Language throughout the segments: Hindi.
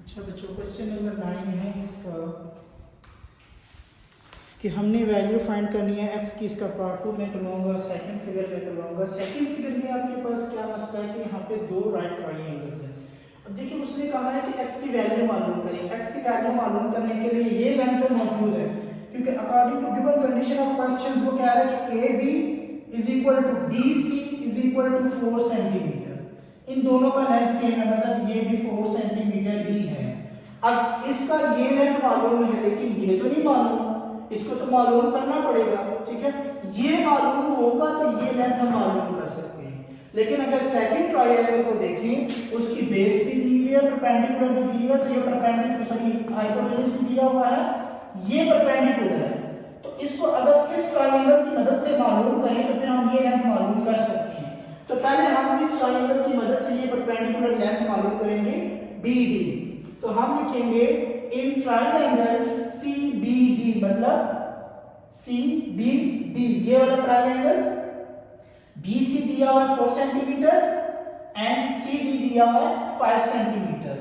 अच्छा बच्चों, क्वेश्चन नंबर 9 है इसका कि हमने वैल्यू फाइंड करनी है एक्स की। इसका पार्ट 2 में करवाऊंगा, सेकंड फिगर में करवाऊंगा। सेकंड फिगर में आपके पास क्या मसला है कि यहाँ पे दो राइट ट्रायंगल्स हैं। अब देखिए उसने कहा है कि एक्स की वैल्यू मालूम करें। एक्स की वैल्यू मालूम करने के लिए ये लेंथ तो मौजूद है, क्योंकि according to given condition of question वो कह रहा है कि A B is equal to D C is equal to 4 centimetre. इन दोनों का लेंथ सेम है, मतलब ये भी 4 सेंटीमीटर ही है। अब इसका ये लेंथ मालूम है, लेकिन ये तो नहीं मालूम, इसको तो मालूम करना पड़ेगा। ठीक है, ये मालूम होगा तो ये लेंथ हम मालूम कर सकते हैं। लेकिन अगर सेकंड ट्रायंगल को देखें, उसकी बेस भी दी हुई है, परपेंडिकुलर भी दी हुई है, तो ये परपेंडिकुलर सॉरी हाइपोटेन्यूज भी दिया हुआ है, ये परपेंडिकुलर है। तो इसको अगर इस ट्रायंगल की मदद से मालूम करें तो फिर हम ये लेंथ मालूम कर सकते हैं। तो पहले हम इस ट्रायंगल की मदद से ये परपेंडिकुलर लेंथ मालूम करेंगे BD। तो हम लिखेंगे इन ट्रायंगल CBD, मतलब CBD ये वाला ट्रायंगल, BC दिया हुआ है 4 सेंटीमीटर एंड CD दिया हुआ है 5 सेंटीमीटर।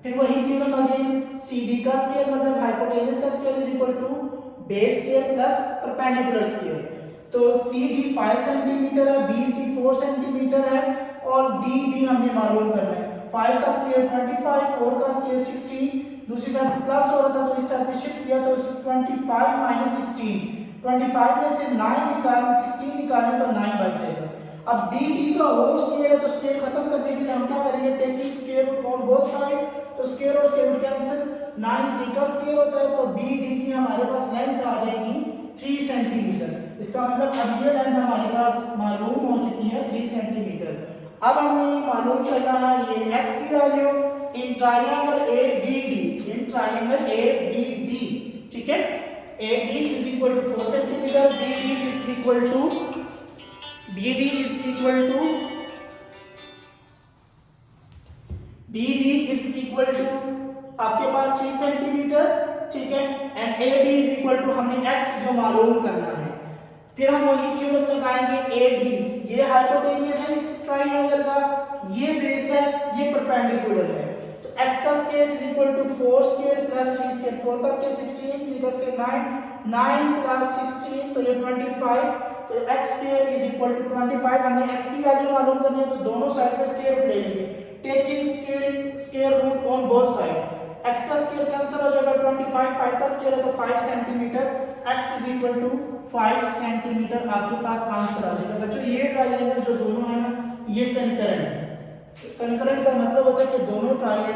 फिर वही गिवन अगेन, CD का स्केयर मतलब हाइपोटेन्यूज का square is equal to base square plus perpendicular square. तो CD 5 सेंटीमीटर है, BC 4 सेंटीमीटर है और DB हमने मालूम करना है। 5 का स्क्वायर 25, 4 का स्क्वायर 16, दूसरी साइड प्लस हो रहा था तो इस साइड पे शिफ्ट किया तो 25 माइनस 16, 25 में से 9 निकालना 16 निकालें तो 9 बच जाएगा। अब BD का होल स्क्वायर है तो स्क्वायर खत्म करने के लिए हम क्या करेंगे, taking square root on both side, तो स्क्वायर और स्क्वायर रूट कैंसिल, 9 3 का स्क्वायर होता है तो BD की हमारे पास लेंथ आ जाएगी 3 सेंटीमीटर। इसका मतलब अब ये लेंथ हमारे पास मालूम हो चुकी है 3 सेंटीमीटर। अब हमें मालूम करना है ये x की value in triangle ABD, in triangle ABD। ठीक है, AB is equal to 4 centimetre, BD is equal to BD is equal to आपके पास 3 सेंटीमीटर। ठीक है, and AD is equal to हमने x जो मालूम करना है। फिर हम वही कीमत लगाएंगे AD, ये हाइपोटेन्यूज है इस ट्रायंगल का, ये बेस है, ये परपेंडिकुलर है। तो x का square is equal to 4 square plus 3 square, 4 का स्क्वायर 16, 3 का स्क्वायर 9, 9 प्लस 16 तो ये 25, तो x square is equal to 25। हमने x की वैल्यू मालूम करनी है तो दोनों साइड पे स्क्वायर रूट ले लेंगे, taking square root on both side. x का स्क्वायर कैंसिल हो जाएगा 25, 5 का स्क्वायर है तो 5 centimetre, x is equal to 5 centimetre आपके पास आंसर आ जाएगा। बच्चों ये ट्रायंगल जो दोनों है ना, ये कनकरेंट है। कनकरेंट का मतलब होता है कि दोनों ट्रायंगल